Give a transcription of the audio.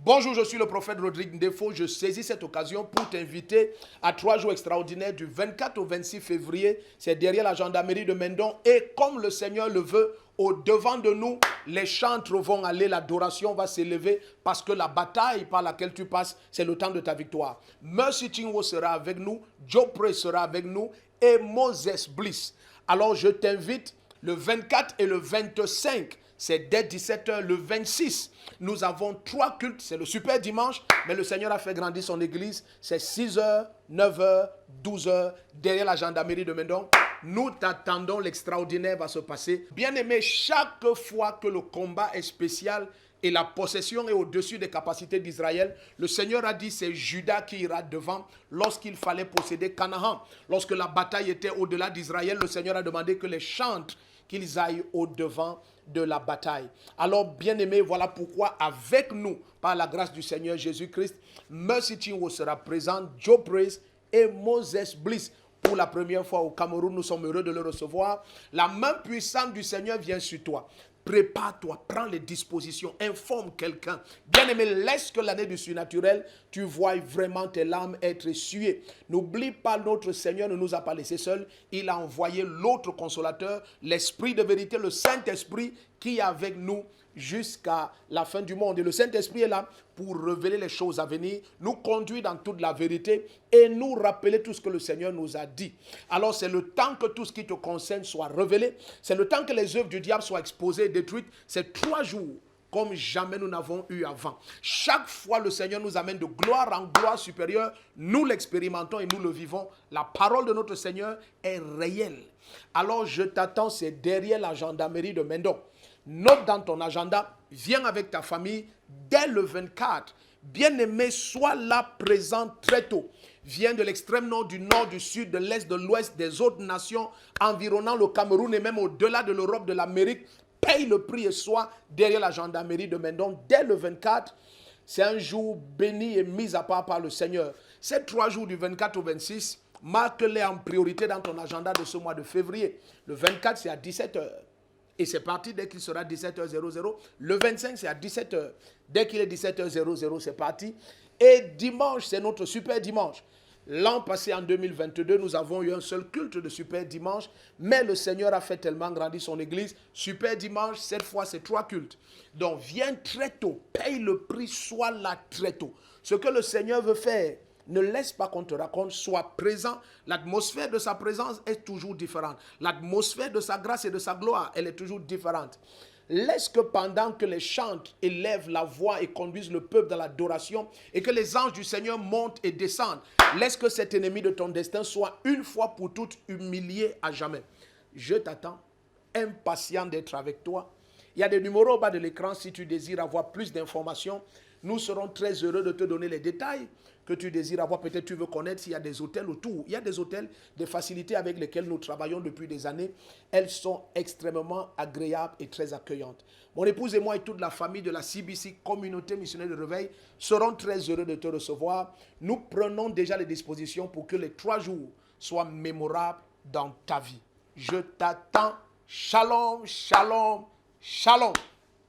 Bonjour, je suis le prophète Rodrigue Ndefo. Je saisis cette occasion pour t'inviter à 3 jours extraordinaires du 24 au 26 février. C'est derrière la gendarmerie de Mendon. Et comme le Seigneur le veut, au devant de nous, les chantres vont aller, l'adoration va s'élever parce que la bataille par laquelle tu passes, c'est le temps de ta victoire. Mercy Chinwo sera avec nous, Joe Prey sera avec nous et Moses Bliss. Alors je t'invite le 24 et le 25. C'est dès 17h. Le 26, nous avons 3 cultes. C'est le super dimanche, mais le Seigneur a fait grandir son église. C'est 6h, 9h, 12h, derrière la gendarmerie de Mendon. Nous t'attendons, l'extraordinaire va se passer. Bien-aimé, chaque fois que le combat est spécial et la possession est au-dessus des capacités d'Israël, le Seigneur a dit c'est Judas qui ira devant lorsqu'il fallait posséder Canaan. Lorsque la bataille était au-delà d'Israël, le Seigneur a demandé que les chantres qu'ils aillent au-devant de la bataille. Alors, bien-aimés, voilà pourquoi avec nous, par la grâce du Seigneur Jésus-Christ, Mercy Chinwo sera présent, Joe Praise et Moses Bliss. Pour la première fois au Cameroun, nous sommes heureux de le recevoir. La main puissante du Seigneur vient sur toi. Prépare-toi, prends les dispositions, informe quelqu'un. Bien-aimé, laisse que l'année du surnaturel, tu vois vraiment tes larmes être essuyées. N'oublie pas, notre Seigneur ne nous a pas laissés seuls. Il a envoyé l'autre consolateur, l'Esprit de vérité, le Saint-Esprit, qui est avec nous jusqu'à la fin du monde. Et le Saint-Esprit est là pour révéler les choses à venir, nous conduire dans toute la vérité et nous rappeler tout ce que le Seigneur nous a dit. Alors c'est le temps que tout ce qui te concerne soit révélé. C'est le temps que les œuvres du diable soient exposées et détruites. C'est 3 jours comme jamais nous n'avons eu avant. Chaque fois le Seigneur nous amène de gloire en gloire supérieure. Nous l'expérimentons et nous le vivons. La parole de notre Seigneur est réelle. Alors je t'attends, c'est derrière la gendarmerie de Mendon. Note dans ton agenda, viens avec ta famille dès le 24. Bien-aimé, sois là présent très tôt. Viens de l'extrême nord, du sud, de l'est, de l'ouest, des autres nations environnant le Cameroun et même au-delà de l'Europe, de l'Amérique. Paye le prix et sois derrière la gendarmerie de Mendon dès le 24. C'est un jour béni et mis à part par le Seigneur. Ces 3 jours du 24 au 26, marque-les en priorité dans ton agenda de ce mois de février. Le 24, c'est à 17h. Et c'est parti dès qu'il sera 17h00. Le 25, c'est à 17h. Dès qu'il est 17h00, c'est parti. Et dimanche, c'est notre super dimanche. L'an passé, en 2022, nous avons eu un seul culte de super dimanche. Mais le Seigneur a fait tellement grandir son église. Super dimanche, cette fois, c'est 3 cultes. Donc, viens très tôt. Paye le prix, sois là très tôt. Ce que le Seigneur veut faire, ne laisse pas qu'on te raconte, sois présent. L'atmosphère de sa présence est toujours différente. L'atmosphère de sa grâce et de sa gloire, elle est toujours différente. Laisse que pendant que les chantres élèvent la voix et conduisent le peuple dans l'adoration et que les anges du Seigneur montent et descendent, laisse que cet ennemi de ton destin soit une fois pour toutes humilié à jamais. Je t'attends, impatient d'être avec toi. Il y a des numéros au bas de l'écran si tu désires avoir plus d'informations. Nous serons très heureux de te donner les détails que tu désires avoir. Peut-être tu veux connaître s'il y a des hôtels autour. Il y a des hôtels, des facilités avec lesquelles nous travaillons depuis des années. Elles sont extrêmement agréables et très accueillantes. Mon épouse et moi et toute la famille de la CBC, Communauté Missionnaire de Réveil, seront très heureux de te recevoir. Nous prenons déjà les dispositions pour que les 3 jours soient mémorables dans ta vie. Je t'attends. Shalom, shalom, shalom.